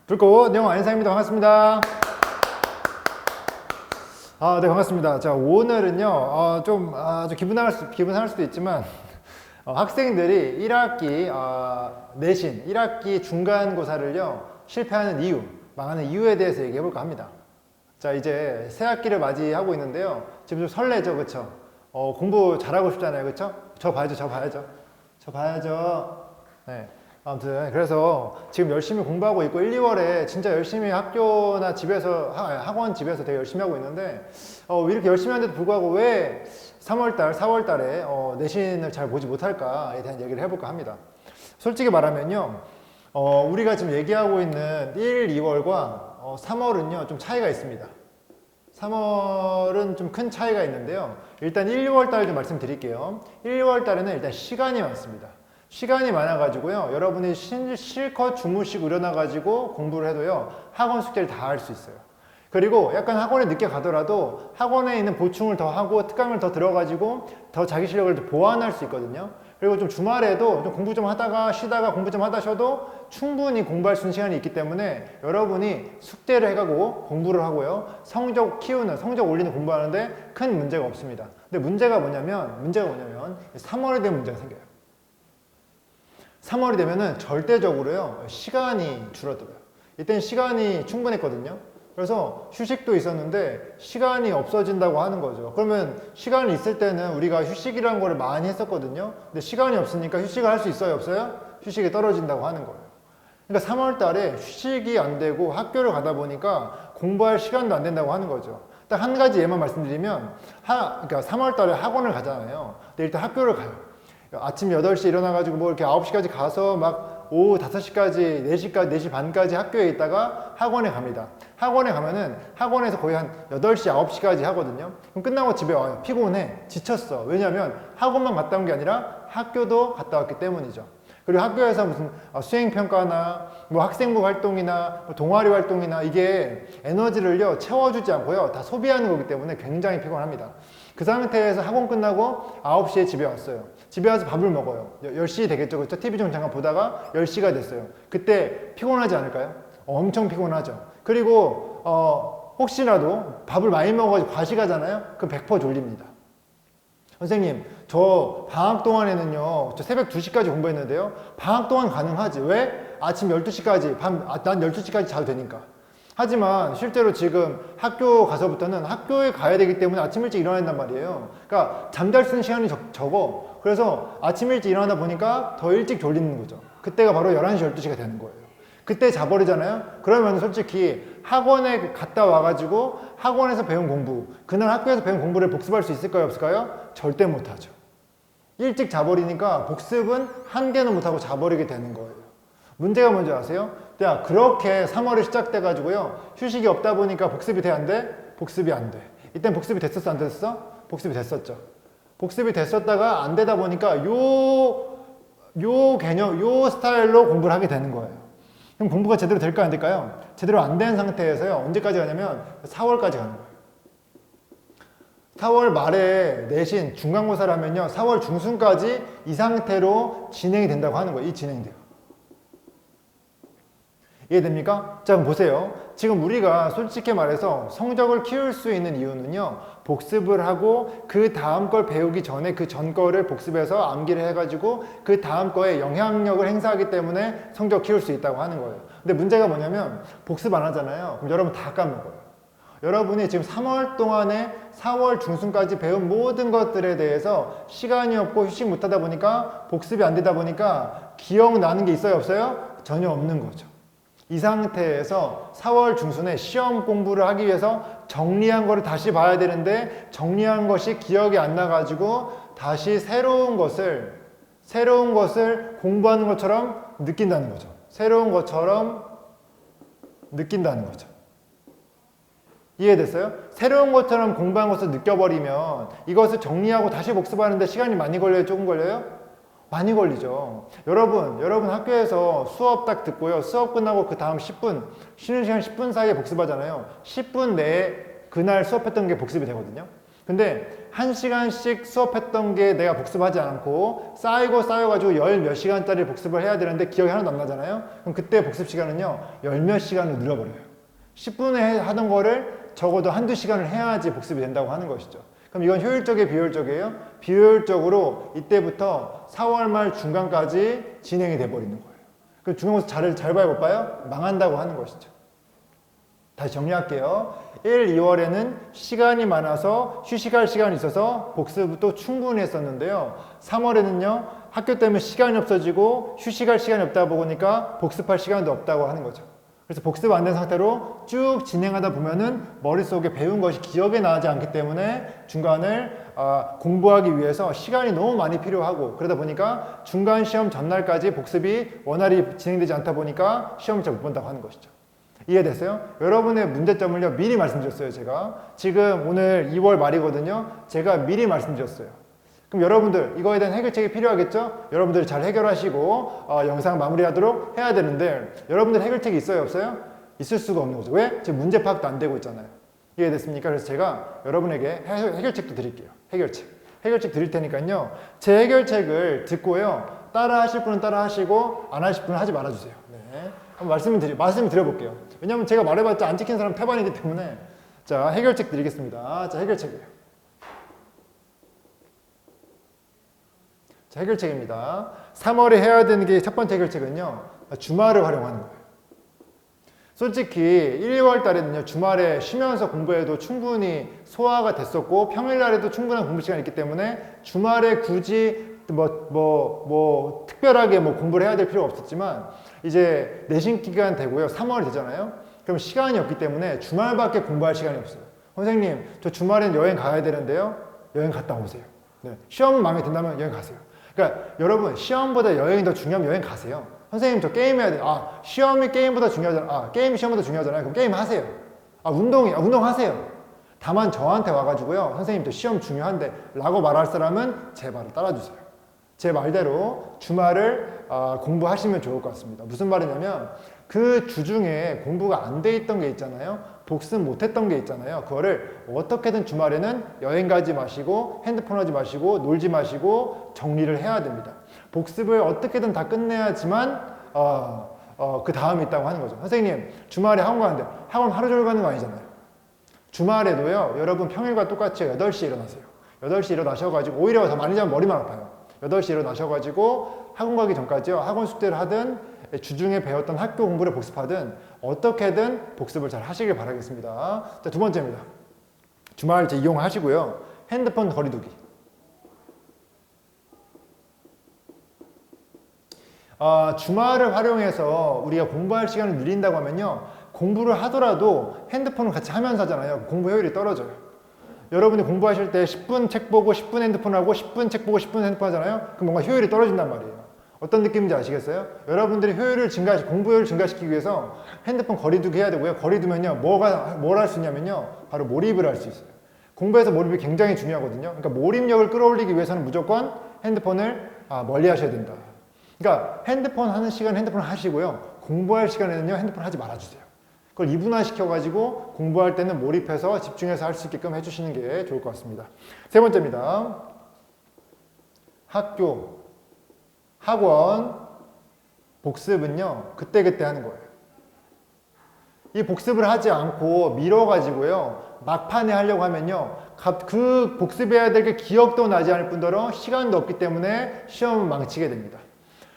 불꽃 영어 안상입니다. 반갑습니다. 네, 반갑습니다. 자, 오늘은요, 좀 기분 상할 수도 있지만, 학생들이 1학기, 내신, 1학기 중간고사를요, 실패하는 이유, 망하는 이유에 대해서 얘기해 볼까 합니다. 자, 이제 새 학기를 맞이하고 있는데요. 지금 좀 설레죠, 그쵸? 공부 잘하고 싶잖아요, 그쵸? 저 봐야죠. 네. 아무튼 그래서 지금 열심히 공부하고 있고 1, 2월에 진짜 열심히 학교나 집에서 학원 집에서 되게 열심히 하고 있는데 이렇게 열심히 하는데도 불구하고 왜 3월달, 4월달에 내신을 잘 보지 못할까에 대한 얘기를 해볼까 합니다. 솔직히 말하면요, 우리가 지금 얘기하고 있는 1, 2월과 3월은요 좀 차이가 있습니다. 3월은 좀 큰 차이가 있는데요. 일단 1, 2월 달 좀 말씀드릴게요. 1, 2월 달에는 일단 시간이 많습니다. 시간이 많아가지고요. 여러분이 실컷 주무시고 일어나가지고 공부를 해도요. 학원 숙제를 다 할 수 있어요. 그리고 약간 학원에 늦게 가더라도 학원에 있는 보충을 더 하고 특강을 더 들어가지고 더 자기 실력을 보완할 수 있거든요. 그리고 좀 주말에도 좀 공부 좀 하다가 쉬다가 공부 좀 하다 쉬어도 충분히 공부할 수 있는 시간이 있기 때문에 여러분이 숙제를 해가고 공부를 하고요. 성적 키우는, 성적 올리는 공부하는데 큰 문제가 없습니다. 근데 문제가 뭐냐면 3월이 되면 문제가 생겨요. 3월이 되면은 절대적으로요, 시간이 줄어들어요. 이때는 시간이 충분했거든요. 그래서 휴식도 있었는데 시간이 없어진다고 하는 거죠. 그러면 시간이 있을 때는 우리가 휴식이라는 거를 많이 했었거든요. 근데 시간이 없으니까 휴식을 할 수 있어요, 없어요? 휴식이 떨어진다고 하는 거예요. 그러니까 3월 달에 휴식이 안 되고 학교를 가다 보니까 공부할 시간도 안 된다고 하는 거죠. 딱 한 가지 예만 말씀드리면, 그러니까 3월 달에 학원을 가잖아요. 근데 일단 학교를 가요. 아침 8시에 일어나가지고 뭐 이렇게 9시까지 가서 막 오후 5시까지, 4시까지, 4시 반까지 학교에 있다가 학원에 갑니다. 학원에 가면은 학원에서 거의 한 8시, 9시까지 하거든요. 그럼 끝나고 집에 와요. 피곤해. 지쳤어. 왜냐면 학원만 갔다 온 게 아니라 학교도 갔다 왔기 때문이죠. 그리고 학교에서 무슨 수행평가나 뭐 학생부 활동이나 뭐 동아리 활동이나 이게 에너지를요 채워주지 않고요 다 소비하는 거기 때문에 굉장히 피곤합니다. 그 상태에서 학원 끝나고 9시에 집에 왔어요. 집에 와서 밥을 먹어요. 10시 되겠죠, 그렇죠? TV 좀 잠깐 보다가 10시가 됐어요. 그때 피곤하지 않을까요? 엄청 피곤하죠. 그리고 혹시라도 밥을 많이 먹어가지고 과식하잖아요. 그럼 100% 졸립니다. 선생님, 저 방학 동안에는요, 저 새벽 2시까지 공부했는데요. 방학 동안 가능하지. 왜? 아침 12시까지, 난 12시까지 자도 되니까. 하지만 실제로 지금 학교 가서부터는 학교에 가야 되기 때문에 아침 일찍 일어나야 된단 말이에요. 그러니까 잠잘 수 있는 시간이 적어. 그래서 아침 일찍 일어나다 보니까 더 일찍 졸리는 거죠. 그때가 바로 11시, 12시가 되는 거예요. 그때 자버리잖아요? 그러면 솔직히 학원에 갔다 와가지고 학원에서 배운 공부, 그날 학교에서 배운 공부를 복습할 수 있을까요? 없을까요? 절대 못하죠. 일찍 자버리니까 복습은 한 개는 못하고 자버리게 되는 거예요. 문제가 뭔지 아세요? 야, 그렇게 3월에 시작돼가지고요. 휴식이 없다 보니까 복습이 돼, 안 돼? 복습이 안 돼. 이땐 복습이 됐었어, 안 됐었어? 복습이 됐었죠. 복습이 됐었다가 안 되다 보니까 요 개념, 요 스타일로 공부를 하게 되는 거예요. 그럼 공부가 제대로 될까요, 안 될까요? 제대로 안 된 상태에서요. 언제까지 가냐면 4월까지 가는 거예요. 4월 말에 내신 중간고사를 하면요. 4월 중순까지 이 상태로 진행이 된다고 하는 거예요. 이 진행돼요. 이해됩니까? 자, 그럼 보세요. 지금 우리가 솔직히 말해서 성적을 키울 수 있는 이유는요. 복습을 하고 그 다음 걸 배우기 전에 그 전 거를 복습해서 암기를 해가지고 그 다음 거에 영향력을 행사하기 때문에 성적 키울 수 있다고 하는 거예요. 근데 문제가 뭐냐면 복습 안 하잖아요. 그럼 여러분 다 까먹어요. 여러분이 지금 3월 동안에 4월 중순까지 배운 모든 것들에 대해서 시간이 없고 휴식 못 하다 보니까 복습이 안 되다 보니까 기억나는 게 있어요, 없어요? 전혀 없는 거죠. 이 상태에서 4월 중순에 시험 공부를 하기 위해서 정리한 거를 다시 봐야 되는데 정리한 것이 기억이 안 나가지고 다시 새로운 것을 공부하는 것처럼 느낀다는 거죠. 새로운 것처럼 느낀다는 거죠. 이해됐어요? 새로운 것처럼 공부한 것을 느껴버리면 이것을 정리하고 다시 복습하는데 시간이 많이 걸려요? 조금 걸려요? 많이 걸리죠. 여러분 학교에서 수업 딱 듣고요. 수업 끝나고 그 다음 10분, 쉬는 시간 10분 사이에 복습하잖아요. 10분 내에 그날 수업했던 게 복습이 되거든요. 근데 1시간씩 수업했던 게 내가 복습하지 않고 쌓여가지고 열 몇 시간짜리 복습을 해야 되는데 기억이 하나도 안 나잖아요. 그럼 그때 복습 시간은요, 열 몇 시간으로 늘어버려요. 10분에 하던 거를 적어도 한두 시간을 해야지 복습이 된다고 하는 것이죠. 그럼 이건 효율적이에요, 비효율적이에요? 비효율적으로 이때부터 4월 말 중간까지 진행이 돼버리는 거예요. 그럼 중간고사 잘 봐요, 못 봐요? 망한다고 하는 것이죠. 다시 정리할게요. 1, 2월에는 시간이 많아서 휴식할 시간이 있어서 복습도 충분히 했었는데요. 3월에는요, 학교 때문에 시간이 없어지고 휴식할 시간이 없다 보니까 복습할 시간도 없다고 하는 거죠. 그래서 복습 안 된 상태로 쭉 진행하다 보면은 머릿속에 배운 것이 기억에 나지 않기 때문에 중간을 공부하기 위해서 시간이 너무 많이 필요하고, 그러다 보니까 중간 시험 전날까지 복습이 원활히 진행되지 않다 보니까 시험을 잘 못 본다고 하는 것이죠. 이해됐어요? 여러분의 문제점을요, 미리 말씀드렸어요. 제가 지금 오늘 2월 말이거든요. 제가 미리 말씀드렸어요. 그럼 여러분들 이거에 대한 해결책이 필요하겠죠? 여러분들이 잘 해결하시고 영상 마무리하도록 해야 되는데, 여러분들 해결책이 있어요, 없어요? 있을 수가 없는 거죠. 왜? 지금 문제 파악도 안 되고 있잖아요. 이해됐습니까? 그래서 제가 여러분에게 해결책도 드릴게요. 해결책 드릴 테니까요, 제 해결책을 듣고요, 따라 하실 분은 따라 하시고 안 하실 분은 하지 말아주세요. 네. 한번 말씀을 드려볼게요. 왜냐면 제가 말해봤자 안 지킨 사람 태반이기 때문에. 자, 해결책 드리겠습니다. 자, 해결책이에요. 자, 해결책입니다. 3월에 해야 되는 게 첫 번째 해결책은요, 주말을 활용하는 거예요. 솔직히 1, 2월 달에는요, 주말에 쉬면서 공부해도 충분히 소화가 됐었고 평일날에도 충분한 공부 시간이 있기 때문에 주말에 굳이 특별하게 공부를 해야 될 필요가 없었지만, 이제 내신 기간 되고요, 3월이 되잖아요. 그럼 시간이 없기 때문에 주말밖에 공부할 시간이 없어요. 선생님, 저 주말엔 여행 가야 되는데요. 여행 갔다 오세요. 네. 시험 마음에 든다면 여행 가세요. 그러니까 여러분, 시험보다 여행이 더 중요하면 여행 가세요. 선생님, 저 게임해야 돼요. 시험이 게임보다 중요하잖아요. 게임이 시험보다 중요하잖아요. 그럼 게임 하세요. 운동하세요. 다만 저한테 와가지고요, 선생님 저 시험 중요한데 라고 말할 사람은 제 말을 따라주세요. 제 말대로 주말을 공부하시면 좋을 것 같습니다. 무슨 말이냐면, 그 주 중에 공부가 안 돼 있던 게 있잖아요. 복습 못 했던 게 있잖아요. 그거를 어떻게든 주말에는 여행 가지 마시고 핸드폰 하지 마시고 놀지 마시고 정리를 해야 됩니다. 복습을 어떻게든 다 끝내야지만 그 다음이 있다고 하는 거죠. 선생님, 주말에 학원 가는데 학원 하루 종일 가는 거 아니잖아요. 주말에도요, 여러분 평일과 똑같이 8시에 일어나세요. 8시에 일어나셔가지고, 오히려 더 많이 자면 머리만 아파요. 8시에 일어나셔가지고 학원 가기 전까지요, 학원 숙제를 하든 주중에 배웠던 학교 공부를 복습하든 어떻게든 복습을 잘 하시길 바라겠습니다. 자, 두 번째입니다. 주말 이제 이용하시고요, 핸드폰 거리두기. 주말을 활용해서 우리가 공부할 시간을 늘린다고 하면요, 공부를 하더라도 핸드폰을 같이 하면서 하잖아요. 공부 효율이 떨어져요. 여러분이 공부하실 때 10분 책 보고 10분 핸드폰 하고 10분 책 보고 10분 핸드폰 하잖아요. 그럼 뭔가 효율이 떨어진단 말이에요. 어떤 느낌인지 아시겠어요? 여러분들이 공부 효율을 증가시키기 위해서 핸드폰 거리두기 해야 되고요. 거리두면요, 뭘 할 수 있냐면요, 바로 몰입을 할 수 있어요. 공부에서 몰입이 굉장히 중요하거든요. 그러니까 몰입력을 끌어올리기 위해서는 무조건 핸드폰을 멀리 하셔야 된다. 그러니까 핸드폰 하는 시간에 핸드폰 하시고요, 공부할 시간에는요, 핸드폰 하지 말아주세요. 그걸 이분화 시켜가지고 공부할 때는 몰입해서 집중해서 할 수 있게끔 해주시는 게 좋을 것 같습니다. 세 번째입니다. 학원, 복습은요, 그때그때 하는 거예요. 이 복습을 하지 않고 미뤄가지고요, 막판에 하려고 하면요, 그 복습해야 될 게 기억도 나지 않을 뿐더러 시간도 없기 때문에 시험을 망치게 됩니다.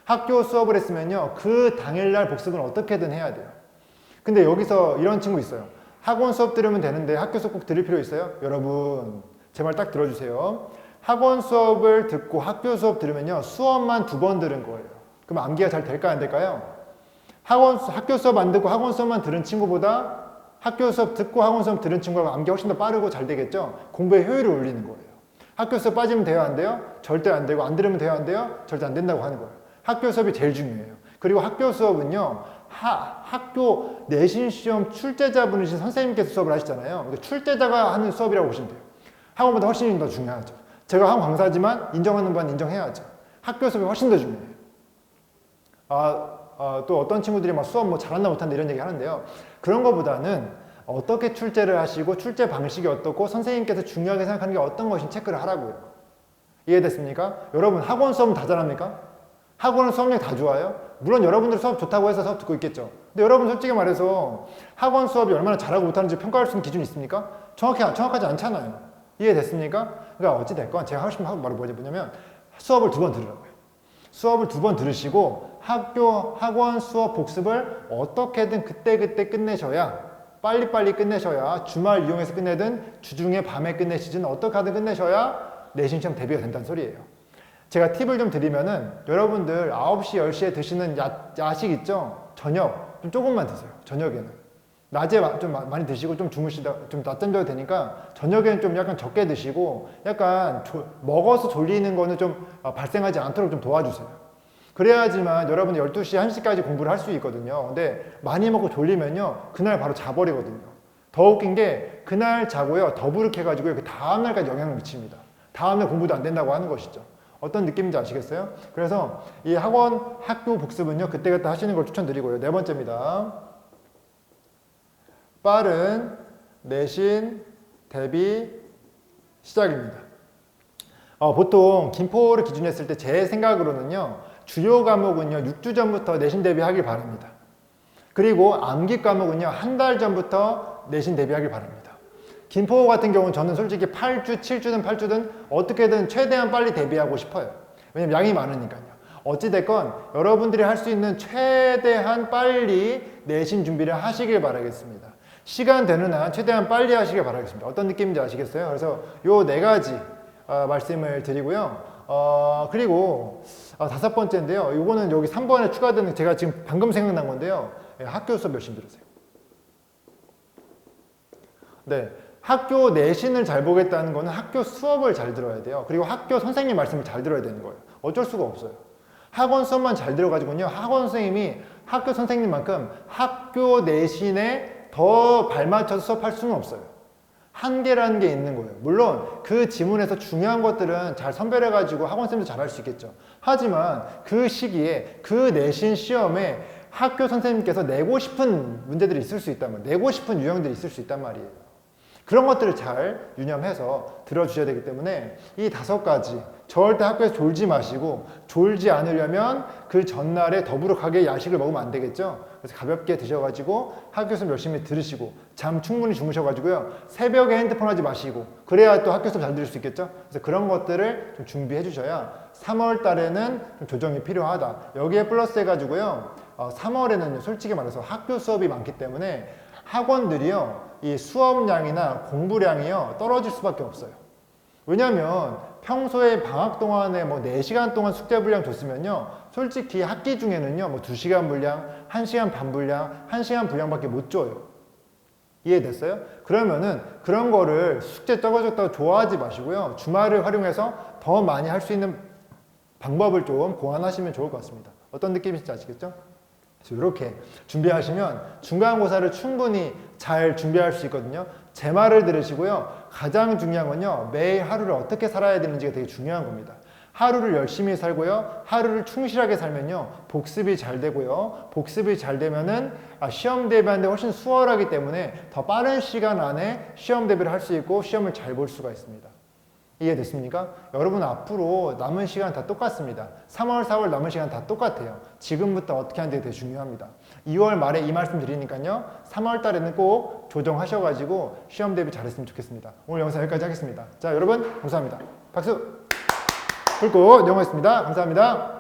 학교 수업을 했으면요, 그 당일날 복습은 어떻게든 해야 돼요. 근데 여기서 이런 친구 있어요. 학원 수업 들으면 되는데 학교 수업 꼭 들을 필요 있어요? 여러분, 제 말 딱 들어주세요. 학원 수업을 듣고 학교 수업 들으면요, 수업만 2번 들은 거예요. 그럼 암기가 잘 될까요, 안 될까요? 학교 수업 안 듣고 학원 수업만 들은 친구보다 학교 수업 듣고 학원 수업 들은 친구가 암기가 훨씬 더 빠르고 잘 되겠죠? 공부의 효율을 올리는 거예요. 학교 수업 빠지면 돼요, 안 돼요? 절대 안 되고, 안 들으면 돼요, 안 돼요? 절대 안 된다고 하는 거예요. 학교 수업이 제일 중요해요. 그리고 학교 수업은요, 학교 내신 시험 출제자분이신 선생님께서 수업을 하시잖아요. 근데 출제자가 하는 수업이라고 보시면 돼요. 학원보다 훨씬 더 중요하죠. 제가 학원 강사지만 인정하는 반 인정해야죠. 학교 수업이 훨씬 더 중요해요. 또 어떤 친구들이 막 수업 잘한다 못한다 이런 얘기 하는데요. 그런 거보다는 어떻게 출제를 하시고 출제 방식이 어떻고 선생님께서 중요하게 생각하는 게 어떤 것인지 체크를 하라고요. 이해됐습니까? 여러분 학원 수업은 다 잘합니까? 학원은 수업력이 다 좋아요? 물론 여러분들 수업 좋다고 해서 수업 듣고 있겠죠. 근데 여러분 솔직히 말해서 학원 수업이 얼마나 잘하고 못하는지 평가할 수 있는 기준이 있습니까? 정확하지 않잖아요. 이해됐습니까? 그러니까 어찌됐건 제가 하고 싶은 말이 뭐냐면 수업을 2번 들으라고요. 수업을 2번 들으시고 학원 수업 복습을 어떻게든 그때 끝내셔야 빨리빨리 끝내셔야 주말 이용해서 끝내든 주중에 밤에 끝내시든 어떻게 하든 끝내셔야 내신 시험 대비가 된다는 소리예요. 제가 팁을 좀 드리면은 여러분들 9시, 10시에 드시는 야식 있죠? 저녁 좀 조금만 드세요. 저녁에는. 낮에 좀 많이 드시고 좀 주무시다 좀 낮잠 자도 되니까 저녁에는 좀 약간 적게 드시고 약간 먹어서 졸리는 거는 좀 발생하지 않도록 좀 도와주세요. 그래야지만 여러분 12시, 1시까지 공부를 할 수 있거든요. 근데 많이 먹고 졸리면요 그날 바로 자버리거든요. 더 웃긴 게 그날 자고요 더부룩해가지고 그 다음날까지 영향을 미칩니다. 다음날 공부도 안 된다고 하는 것이죠. 어떤 느낌인지 아시겠어요? 그래서 이 학교 복습은요 그때그때 하시는 걸 추천드리고요. 4번째입니다. 빠른 내신 대비 시작입니다. 보통 김포를 기준으로 했을 때 제 생각으로는요 주요 과목은요 6주 전부터 내신 대비하길 바랍니다. 그리고 암기 과목은요 한 달 전부터 내신 대비하길 바랍니다. 김포 같은 경우는 저는 솔직히 8주, 7주든 8주든 어떻게든 최대한 빨리 대비하고 싶어요. 왜냐면 양이 많으니까요. 어찌됐건 여러분들이 할 수 있는 최대한 빨리 내신 준비를 하시길 바라겠습니다. 시간 되는 한 최대한 빨리 하시길 바라겠습니다. 어떤 느낌인지 아시겠어요? 그래서 요 4가지 말씀을 드리고요. 그리고 5번째인데요. 요거는 여기 3번에 추가되는 제가 지금 방금 생각난 건데요. 학교 수업 열심히 들으세요. 네. 학교 내신을 잘 보겠다는 거는 학교 수업을 잘 들어야 돼요. 그리고 학교 선생님 말씀을 잘 들어야 되는 거예요. 어쩔 수가 없어요. 학원 수업만 잘 들어가지고요. 학원 선생님이 학교 선생님만큼 학교 내신에 더 발맞춰서 수업할 수는 없어요. 한계라는 게 있는 거예요. 물론 그 지문에서 중요한 것들은 잘 선별해가지고 학원쌤도 잘 할 수 있겠죠. 하지만 그 시기에 그 내신 시험에 학교 선생님께서 내고 싶은 문제들이 있을 수 있단 말이에요. 내고 싶은 유형들이 있을 수 있단 말이에요. 그런 것들을 잘 유념해서 들어주셔야 되기 때문에 이 5가지 절대 학교에서 졸지 마시고 졸지 않으려면 그 전날에 더부룩하게 야식을 먹으면 안 되겠죠. 그래서 가볍게 드셔가지고 학교 수업 열심히 들으시고 잠 충분히 주무셔가지고요 새벽에 핸드폰 하지 마시고 그래야 또 학교 수업 잘 들을 수 있겠죠. 그래서 그런 것들을 좀 준비해 주셔야 3월 달에는 좀 조정이 필요하다. 여기에 플러스 해가지고요 3월에는 솔직히 말해서 학교 수업이 많기 때문에 학원들이요 이 수업량이나 공부량이요 떨어질 수밖에 없어요. 왜냐면 평소에 방학 동안에 뭐 4시간 동안 숙제 분량 줬으면요 솔직히 학기 중에는요 뭐 2시간 분량, 1시간 반 분량, 1시간 분량밖에 못 줘요. 이해됐어요? 그러면은 그런 거를 숙제 적어줬다고 좋아하지 마시고요 주말을 활용해서 더 많이 할 수 있는 방법을 좀 고안하시면 좋을 것 같습니다. 어떤 느낌인지 아시겠죠? 그래서 이렇게 준비하시면 중간고사를 충분히 잘 준비할 수 있거든요. 제 말을 들으시고요. 가장 중요한 건요. 매일 하루를 어떻게 살아야 되는지가 되게 중요한 겁니다. 하루를 열심히 살고요. 하루를 충실하게 살면요. 복습이 잘 되고요. 복습이 잘 되면은 시험 대비하는데 훨씬 수월하기 때문에 더 빠른 시간 안에 시험 대비를 할 수 있고 시험을 잘 볼 수가 있습니다. 이해됐습니까? 여러분 앞으로 남은 시간 다 똑같습니다. 3월, 4월 남은 시간 다 똑같아요. 지금부터 어떻게 하는 게 되게 중요합니다. 2월 말에 이 말씀 드리니까요. 3월 달에는 꼭 조정하셔가지고 시험 대비 잘했으면 좋겠습니다. 오늘 영상 여기까지 하겠습니다. 자, 여러분 감사합니다. 박수! 굵고 영어였습니다. 감사합니다.